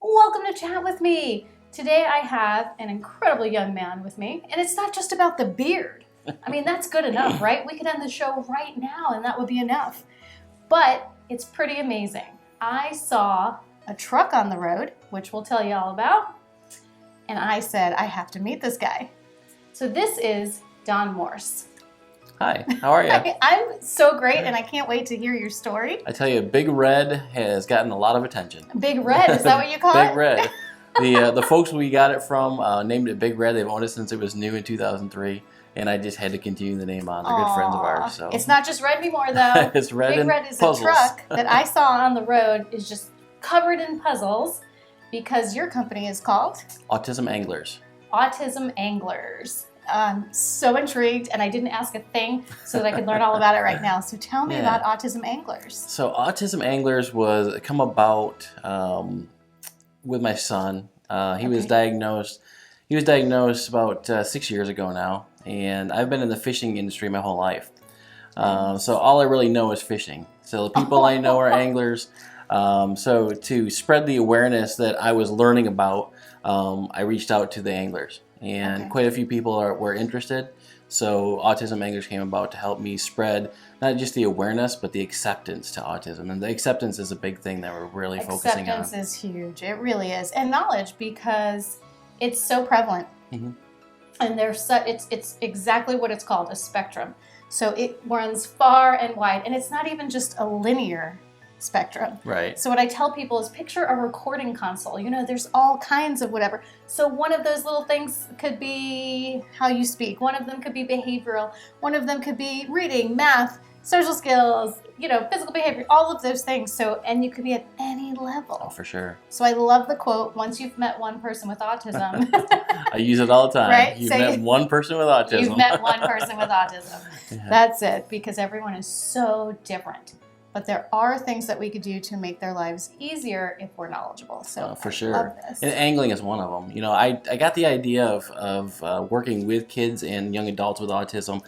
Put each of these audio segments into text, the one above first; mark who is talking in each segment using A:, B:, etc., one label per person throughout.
A: Welcome to Chat With Me. Today I have an incredibly young man with me, and it's not just about the beard. I mean, that's good enough, right? We could end the show right now and that would be enough. But it's pretty amazing. I saw a truck on the road, which we'll tell you all about, and I said, I have to meet this guy. So this is Don Morse.
B: Hi, how are you?
A: I'm so great, and I can't wait to hear your story.
B: I tell you, Big Red has gotten a lot of attention.
A: Big Red, is that what you call it?
B: Big Red. The folks we got it from named it Big Red. They've owned it since it was new in 2003, and I just had to continue the name on. They're good friends of ours. So.
A: It's not just red anymore, though.
B: It's red
A: Big
B: and
A: Red is
B: puzzles.
A: a truck that I saw on the road is just covered in puzzles because your company is called?
B: Autism Anglers.
A: Autism Anglers. I'm so intrigued, and I didn't ask a thing so that I could learn all about it right now. So tell me about Autism Anglers.
B: So Autism Anglers was come about with my son. He was diagnosed. He was diagnosed about 6 years ago now, and I've been in the fishing industry my whole life. So all I really know is fishing. So the people I know are anglers. So to spread the awareness that I was learning about, I reached out to the anglers. And quite a few people were interested, so Autism Anglers came about to help me spread not just the awareness, but the acceptance to autism. And the acceptance is a big thing that we're really focusing on.
A: Acceptance is huge. It really is. And knowledge, because it's so prevalent. Mm-hmm. And it's exactly what it's called, a spectrum. So it runs far and wide, and it's not even just a linear spectrum.
B: Right.
A: So what I tell people is picture a recording console. You know, there's all kinds of whatever. So one of those little things could be how you speak. One of them could be behavioral. One of them could be reading, math, social skills, you know, physical behavior, all of those things. So, and you could be at any level.
B: Oh, for sure.
A: So I love the quote, once you've met one person with autism.
B: I use it all the time.
A: Right?
B: You've met one person with autism.
A: You've met one person with autism.
B: Yeah.
A: That's it, because everyone is so different. But there are things that we could do to make their lives easier if we're knowledgeable. So
B: for sure.
A: I love this.
B: And angling is one of them. You know, I got the idea of working with kids and young adults with autism,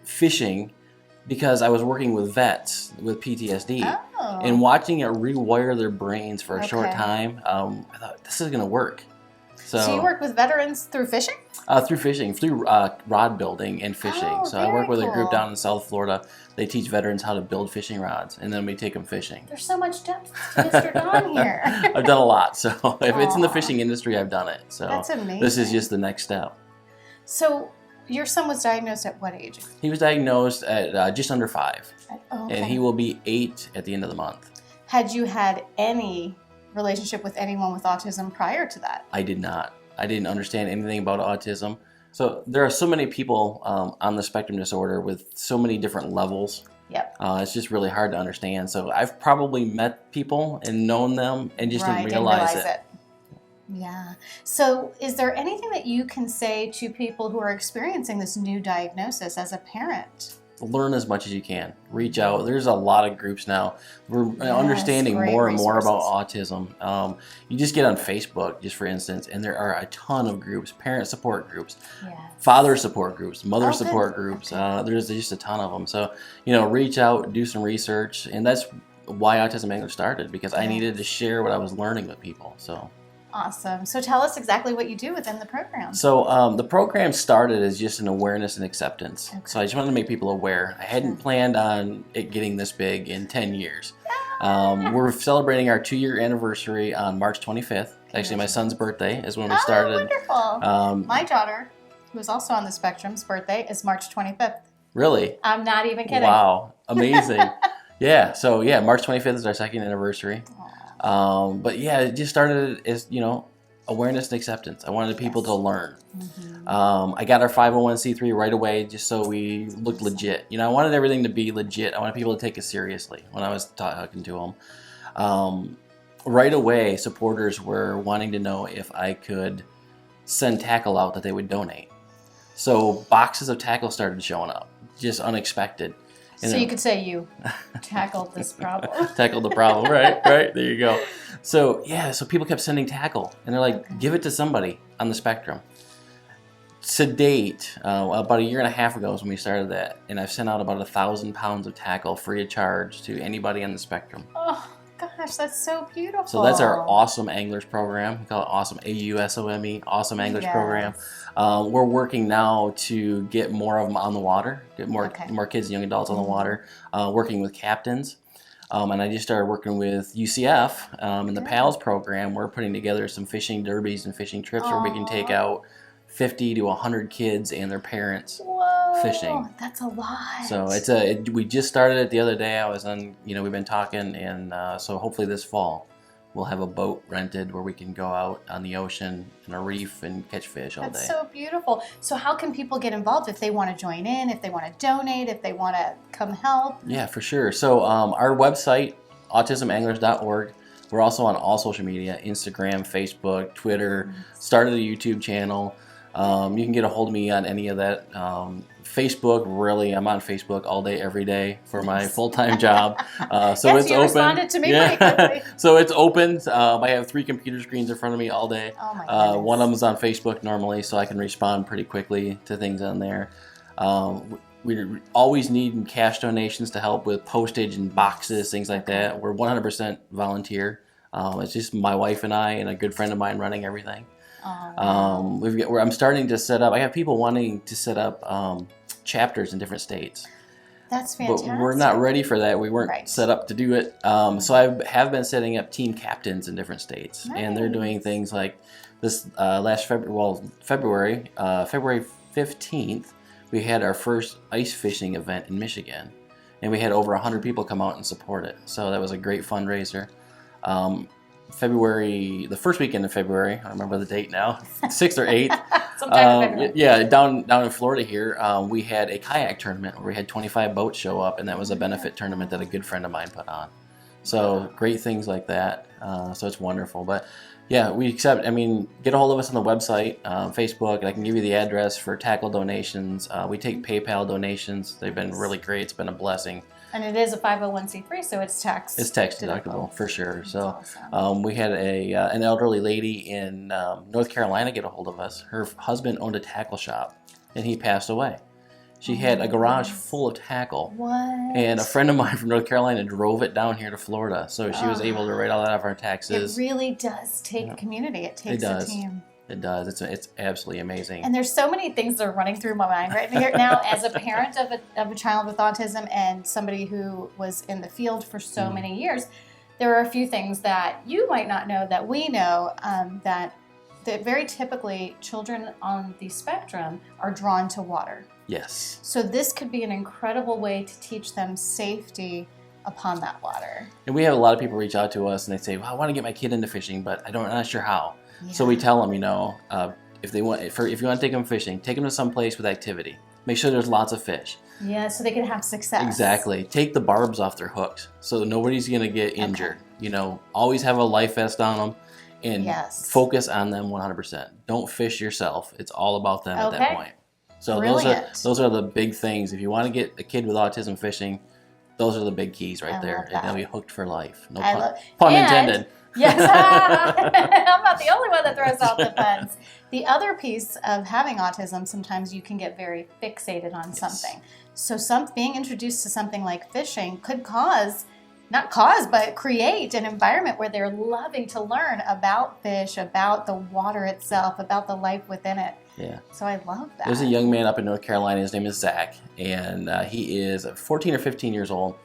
B: fishing, because I was working with vets with PTSD.
A: Oh.
B: And watching it rewire their brains for a short time, I thought, this is going to work.
A: So you work with veterans through fishing?
B: Through fishing, through rod building and fishing.
A: Oh,
B: so I work with
A: cool.
B: a group down in South Florida. They teach veterans how to build fishing rods, and then we take them fishing.
A: There's so much depth to Mr. Don here.
B: I've done a lot. So if it's in the fishing industry, I've done it. So
A: that's amazing.
B: This is just the next step.
A: So your son was diagnosed at what age?
B: He was diagnosed at just under 5.
A: Okay.
B: And he will be 8 at the end of the month.
A: Had you had any relationship with anyone with autism prior to that?
B: I did not. I didn't understand anything about autism. So there are so many people on the spectrum disorder with so many different levels.
A: Yep.
B: It's just really hard to understand. So I've probably met people and known them and just didn't realize it.
A: Yeah. So is there anything that you can say to people who are experiencing this new diagnosis as a parent?
B: Learn as much as you can. Reach out. There's a lot of groups now. We're understanding more and more about autism. You just get on Facebook, just for instance, and there are a ton of groups, parent support groups, father support groups, mother support groups. There's just a ton of them. So, you know, reach out, do some research, and that's why Autism Anglers started, because I needed to share what I was learning with people. So.
A: Awesome. So tell us exactly what you do within the program.
B: So the program started as just an awareness and acceptance. Okay. So I just wanted to make people aware. I hadn't planned on it getting this big in 10 years. We're celebrating our 2-year anniversary on March 25th. Actually, my son's birthday is when we started.
A: Oh, wonderful. My daughter, who is also on the spectrum's birthday, is March 25th.
B: Really?
A: I'm not even kidding.
B: Wow. Amazing. So March 25th is our 2nd anniversary. But yeah, it just started as, you know, awareness and acceptance. I wanted people to learn. I got our 501c3 right away just so we looked legit. You know, I wanted everything to be legit. I wanted people to take it seriously when I was talking to them. Right away, supporters were wanting to know if I could send tackle out that they would donate. So boxes of tackle started showing up, just unexpected.
A: So you could say you tackled this problem.
B: Tackled the problem, right? Right, there you go. So so people kept sending tackle, and they're like, give it to somebody on the spectrum. To date, about 1.5 years ago is when we started that, and I've sent out about 1,000 pounds of tackle free of charge to anybody on the spectrum.
A: Oh, gosh, that's so beautiful.
B: So that's our Awesome Anglers program. We call it Awesome, AUSOME, Awesome Anglers program. We're working now to get more of them on the water, get more kids and young adults on the water, working with captains. And I just started working with UCF in the PALS program. We're putting together some fishing derbies and fishing trips where we can take out 50 to 100 kids and their parents fishing.
A: That's a lot.
B: So we just started it the other day. I was on, we've been talking, and so hopefully this fall we'll have a boat rented where we can go out on the ocean and a reef and catch fish all day.
A: That's so beautiful. So how can people get involved if they want to join in, if they want to donate, if they want to come help?
B: Yeah, for sure. So our website, autismanglers.org. We're also on all social media, Instagram, Facebook, Twitter, started a YouTube channel. You can get a hold of me on any of that. Facebook, really, I'm on Facebook all day, every day for my full-time job. So it's
A: you
B: open.
A: Responded to me pretty quickly.
B: So it's open. I have 3 computer screens in front of me all day.
A: Oh my goodness.
B: One of them is on Facebook normally, so I can respond pretty quickly to things on there. We always need cash donations to help with postage and boxes, things like that. We're 100% volunteer. It's just my wife and I and a good friend of mine running everything. I'm starting to set up. I have people wanting to set up chapters in different states.
A: That's fantastic.
B: But we're not ready for that. We weren't set up to do it. So I have been setting up team captains in different states, and they're doing things like this. Last February 15th, we had our first ice fishing event in Michigan, and we had over 100 people come out and support it. So that was a great fundraiser. The first weekend of February, I remember the date now, 6th or 8th.
A: Sometime in February.
B: Yeah, down in Florida here, we had a kayak tournament where we had 25 boats show up, and that was a benefit tournament that a good friend of mine put on. So great things like that. So it's wonderful. But yeah, we accept, get a hold of us on the website, Facebook, and I can give you the address for tackle donations. We take PayPal donations. They've been really great. It's been a blessing.
A: And it is a 501c3, so it's tax
B: deductible for sure. So
A: awesome.
B: we had an elderly lady in North Carolina get a hold of us. Her husband owned a tackle shop, and he passed away. She had a garage full of tackle.
A: What?
B: And a friend of mine from North Carolina drove it down here to Florida, so she was able to write all that off our taxes.
A: It really does take a community. It takes a team.
B: It does. It's absolutely amazing.
A: And there's so many things that are running through my mind right here now as a parent of a child with autism and somebody who was in the field for so many years. There are a few things that you might not know that we know that very typically children on the spectrum are drawn to water.
B: Yes.
A: So this could be an incredible way to teach them safety upon that water.
B: And we have a lot of people reach out to us and they say, well, I want to get my kid into fishing, but I'm not sure how. Yeah. So we tell them, if you want to take them fishing, take them to some place with activity. Make sure there's lots of fish.
A: Yeah, so they can have success.
B: Exactly. Take the barbs off their hooks so nobody's going to get injured. Always have a life vest on them and focus on them 100%. Don't fish yourself. It's all about them at that point. So those are the big things. If you want to get a kid with autism fishing, those are the big keys right there. And they'll be hooked for life. No pun intended.
A: Yes, I'm not the only one that throws out the puns. The other piece of having autism, sometimes you can get very fixated on something. So being introduced to something like fishing could create an environment where they're loving to learn about fish, about the water itself, about the life within it.
B: Yeah.
A: So I love that.
B: There's a young man up in North Carolina. His name is Zach, and he is 14 or 15 years old,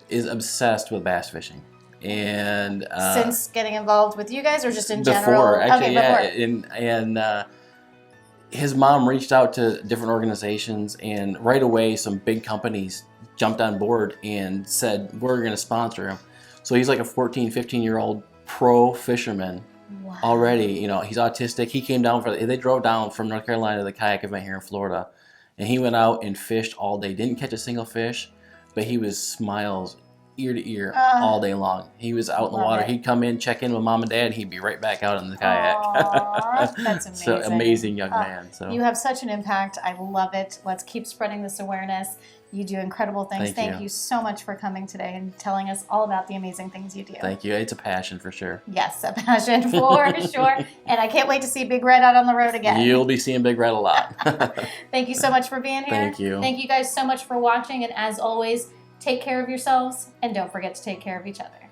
B: is obsessed with bass fishing. And
A: since getting involved with you guys, or just in
B: before,
A: general?
B: Actually,
A: Before.
B: And his mom reached out to different organizations, and right away some big companies jumped on board and said, we're going to sponsor him. So he's like a 14, 15-year-old pro fisherman already. He's autistic. He came down they drove down from North Carolina to the kayak event here in Florida, and he went out and fished all day. Didn't catch a single fish, but he was smiles ear to ear all day long. He was out in the water. He'd come in, check in with mom and dad, and he'd be right back out in the kayak.
A: Aww, that's amazing.
B: So amazing young man. So
A: you have such an impact. I love it. Let's keep spreading this awareness. You do incredible things. Thank you so much for coming today and telling us all about the amazing things you do.
B: Thank you. It's a passion for sure.
A: Yes, a passion for sure. And I can't wait to see Big Red out on the road again.
B: You'll be seeing Big Red a lot.
A: Thank you so much for being here.
B: Thank you.
A: Thank you guys so much for watching. And as always, take care of yourselves and don't forget to take care of each other.